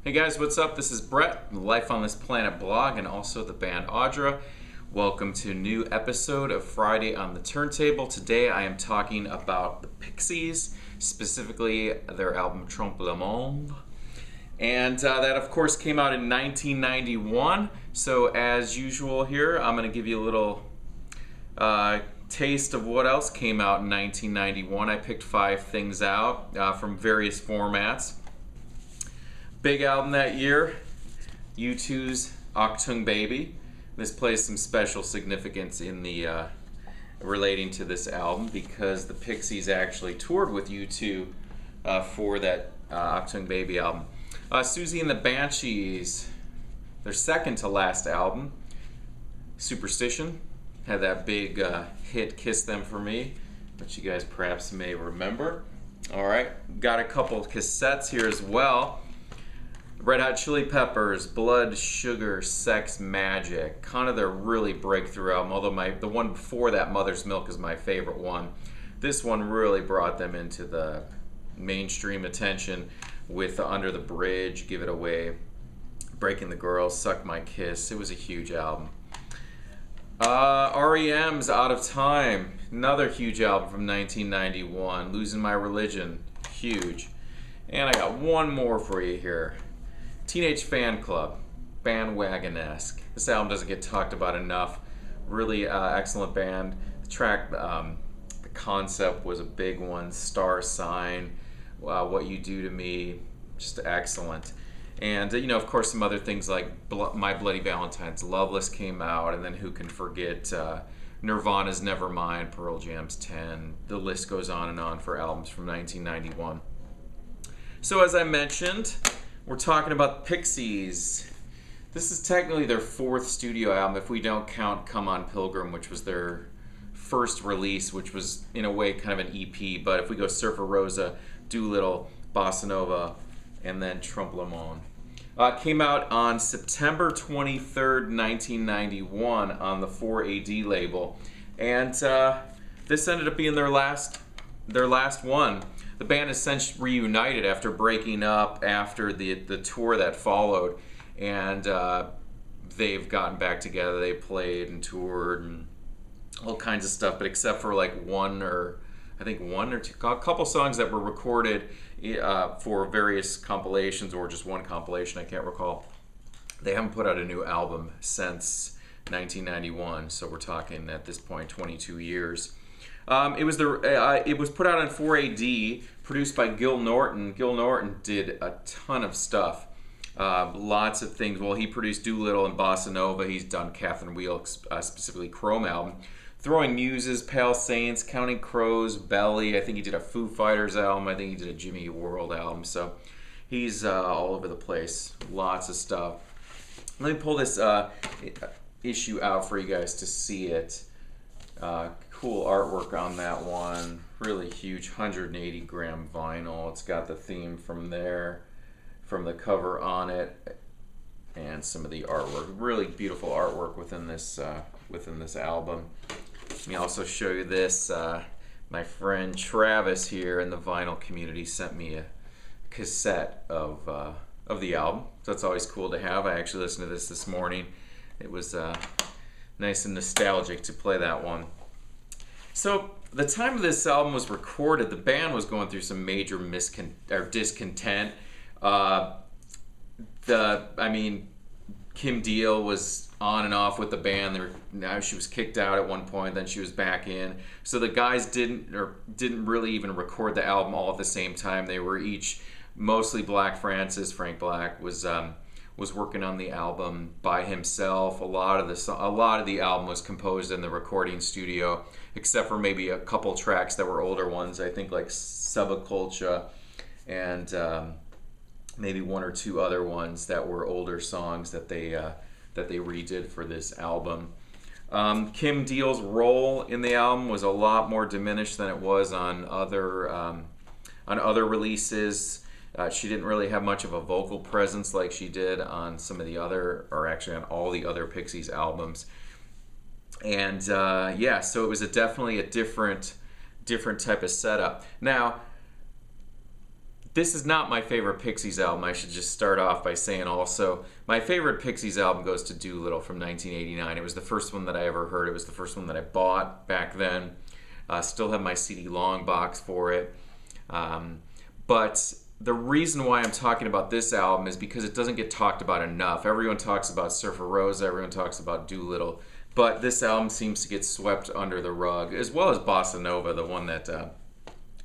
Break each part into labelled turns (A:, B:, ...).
A: Hey guys, what's up? This is Bret, the Life on This Planet blog, and also the band Audra. Welcome to a new episode of Friday on the Turntable. Today I am talking about the Pixies, specifically their album Trompe Le Monde. And that, of course, came out in 1991. So as usual here, I'm going to give you a little taste of what else came out in 1991. I picked 5 things out from various formats. Big album that year, U2's Achtung Baby. This plays some special significance in the relating to this album because the Pixies actually toured with U2 for that Achtung Baby album. Susie and the Banshees, their second to last album, Superstition, had that big hit Kiss Them For Me, which you guys perhaps may remember. Alright, got a couple cassettes here as well. Red Hot Chili Peppers, Blood, Sugar, Sex, Magic, kind of their really breakthrough album, although the one before that, Mother's Milk, is my favorite one. This one really brought them into the mainstream attention with Under the Bridge, Give It Away, Breaking the Girls, Suck My Kiss. It was a huge album. R.E.M's Out of Time, another huge album from 1991. Losing My Religion, huge. And I got one more for you here. Teenage Fan Club, bandwagon-esque. This album doesn't get talked about enough. Really excellent band. The track, the concept was a big one. Star Sign, What You Do to Me, just excellent. And you know, of course, some other things like My Bloody Valentine's, Loveless came out, and then who can forget Nirvana's Nevermind, Pearl Jam's 10. The list goes on and on for albums from 1991. So as I mentioned, we're talking about the Pixies. This is technically their 4th studio album if we don't count Come On Pilgrim, which was their first release, which was in a way kind of an EP, but if we go Surfer Rosa, Doolittle, Bossa Nova, and then Trompe Le Monde. Came out on September 23rd, 1991 on the 4AD label, and this ended up being their last one. The band has since reunited after breaking up after the tour that followed, and they've gotten back together. They played and toured and all kinds of stuff, but except for like one or two, a couple songs that were recorded for various compilations or just one compilation, I can't recall. They haven't put out a new album since 1991, so we're talking at this point 22 years. It was put out on 4AD, produced by Gil Norton. Gil Norton did a ton of stuff, lots of things. Well, he produced Doolittle and Bossa Nova. He's done Catherine Wheel, specifically Chrome album. Throwing Muses, Pale Saints, Counting Crows, Belly. I think he did a Foo Fighters album. I think he did a Jimmy World album. So he's all over the place. Lots of stuff. Let me pull this issue out for you guys to see it. Cool artwork on that one. Really huge 180 gram vinyl. It's got the theme from there, from the cover on it, and some of the artwork. Really beautiful artwork within this album. Let me also show you this. My friend Travis here in the vinyl community sent me a cassette of the album. So it's always cool to have. I actually listened to this morning. It was nice and nostalgic to play that one. So the time of this album was recorded, the band was going through some major discontent. Kim Deal was on and off with the band. Now she was kicked out at one point, then she was back in. So the guys didn't really even record the album all at the same time. They were each mostly Black Francis. Frank Black was working on the album by himself. A lot of the album was composed in the recording studio, except for maybe a couple tracks that were older ones. I think like Subculture and maybe one or two other ones that were older songs that they redid for this album. Kim Deal's role in the album was a lot more diminished than it was on other releases. She didn't really have much of a vocal presence like she did on some of the other, or actually on all the other Pixies albums. And so it was definitely a different type of setup. Now, This is not my favorite Pixies album. I should just start off by saying also, my favorite Pixies album goes to Doolittle from 1989. It was the first one that I ever heard. It was the first one that I bought back then. Still have my CD long box for it. But the reason why I'm talking about this album is because it doesn't get talked about enough. Everyone talks about Surfer Rosa, everyone talks about Doolittle, but this album seems to get swept under the rug, as well as Bossa Nova, the one that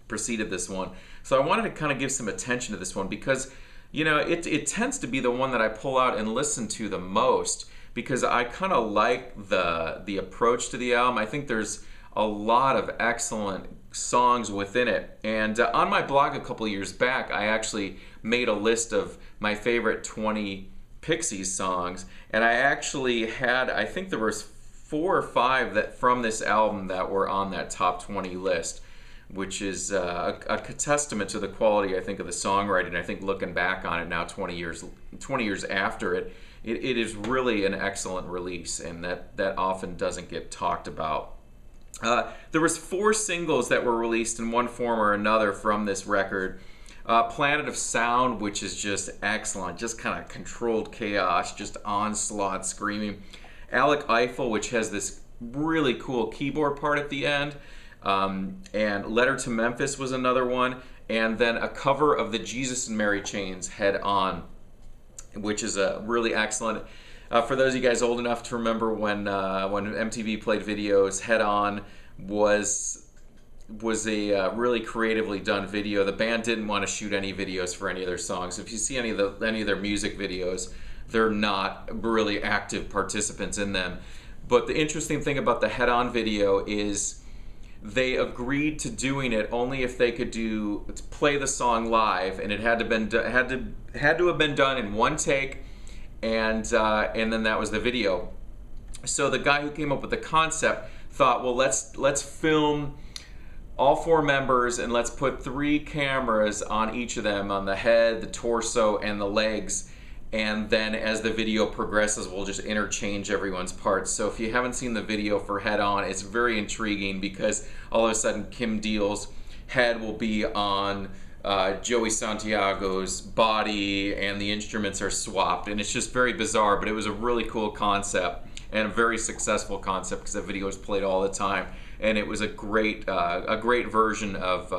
A: preceded this one. So I wanted to kind of give some attention to this one because, you know, it tends to be the one that I pull out and listen to the most because I kind of like the approach to the album. I think there's a lot of excellent songs within it. And on my blog a couple years back, I actually made a list of my favorite 20 Pixies songs. And I actually had, I think there was 4 or 5 that from this album that were on that top 20 list, which is a testament to the quality, I think, of the songwriting. I think looking back on it now, 20 years after it is really an excellent release, and that often doesn't get talked about. There was 4 singles that were released in one form or another from this record. Planet of Sound, which is just excellent, just kind of controlled chaos, just onslaught screaming. Alec Eiffel, which has this really cool keyboard part at the end. And Letter to Memphis was another one. And then a cover of the Jesus and Mary Chains, Head On, which is a really excellent. For those of you guys old enough to remember when MTV played videos, Head On was a really creatively done video. The band didn't want to shoot any videos for any of their songs. If you see any of their music videos, they're not really active participants in them. But the interesting thing about the Head On video is they agreed to doing it only if they could play the song live, and it had to have been done in one take, and then that was the video. So the guy who came up with the concept thought, well, let's film all 4 members and let's put 3 cameras on each of them, on the head, the torso, and the legs. And then as the video progresses, we'll just interchange everyone's parts. So if you haven't seen the video for Head On, it's very intriguing because all of a sudden Kim Deal's head will be on Joey Santiago's body and the instruments are swapped. And it's just very bizarre, but it was a really cool concept and a very successful concept because that video was played all the time. And it was a great version of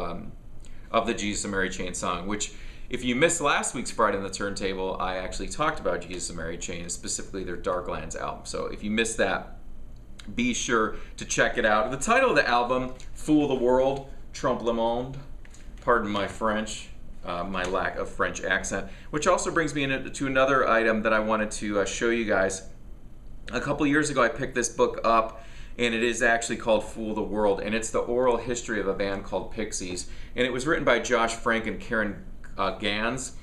A: the Jesus and Mary Chain song, which, if you missed last week's Friday on the Turntable, I actually talked about Jesus and Mary Chain, specifically their Darklands album. So if you missed that, be sure to check it out. The title of the album, Fool the World, Trompe Le Monde, pardon my French, my lack of French accent, which also brings me to another item that I wanted to show you guys. A couple years ago, I picked this book up, and it is actually called Fool the World, and it's the oral history of a band called Pixies. And it was written by Josh Frank and Karen Gans,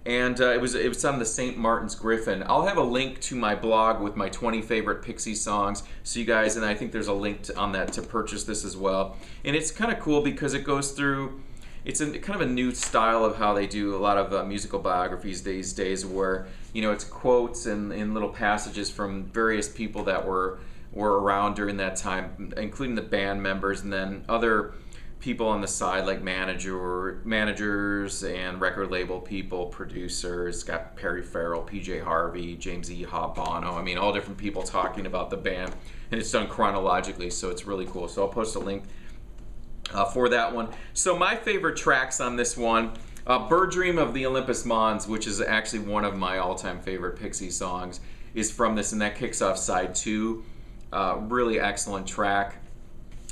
A: and it was on the St. Martin's Griffin. I'll have a link to my blog with my 20 favorite Pixies songs, so you guys, and I think there's a link on that to purchase this as well. And it's kind of cool because it goes through, it's kind of a new style of how they do a lot of musical biographies these days, where, you know, it's quotes and little passages from various people that were around during that time, including the band members, and then other people on the side like managers and record label people, producers. Got Perry Farrell, PJ Harvey, James E. Bono. I mean, all different people talking about the band, and it's done chronologically, so it's really cool. So I'll post a link for that one. So my favorite tracks on this one, Bird Dream of the Olympus Mons, which is actually one of my all-time favorite Pixie songs, is from this, and that kicks off side 2. Really excellent track.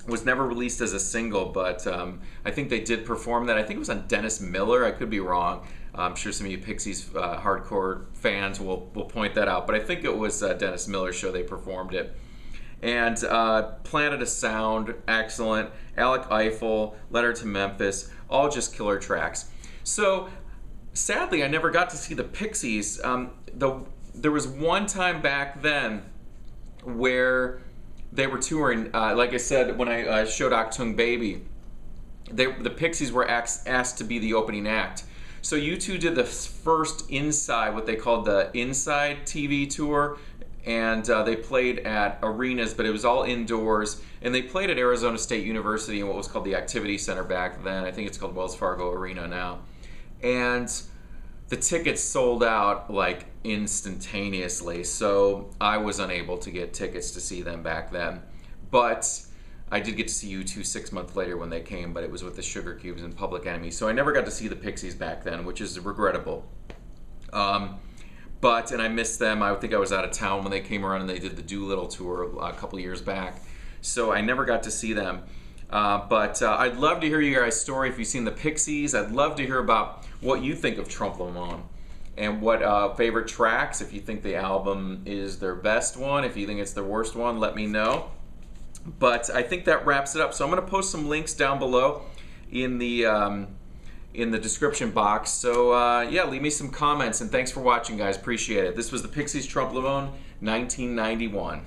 A: Was never released as a single, but I think they did perform that. I think it was on Dennis Miller. I could be wrong. I'm sure some of you Pixies hardcore fans will point that out, but I think it was Dennis Miller's show they performed it. And Planet of Sound, excellent. Alec Eiffel, Letter to Memphis, all just killer tracks. So sadly, I never got to see the Pixies. There was one time back then where they were touring, like I said, when I showed Achtung Baby, the Pixies were asked to be the opening act. So U2 did the first Inside, what they called the Inside TV tour, and they played at arenas, but it was all indoors, and they played at Arizona State University in what was called the Activity Center back then. I think it's called Wells Fargo Arena now. and the tickets sold out like instantaneously, so I was unable to get tickets to see them back then. But I did get to see U2 6 months later when they came, but it was with the Sugar Cubes and Public Enemy, so I never got to see the Pixies back then, which is regrettable. And I missed them. I think I was out of town when they came around and they did the Doolittle tour a couple years back, so I never got to see them. But I'd love to hear you guys' story if you've seen the Pixies. I'd love to hear about what you think of Trompe Le Monde and what favorite tracks. If you think the album is their best one, if you think it's their worst one, let me know. But I think that wraps it up. So I'm going to post some links down below in the description box. So yeah, leave me some comments, and thanks for watching, guys. Appreciate it. This was the Pixies Trompe Le Monde 1991.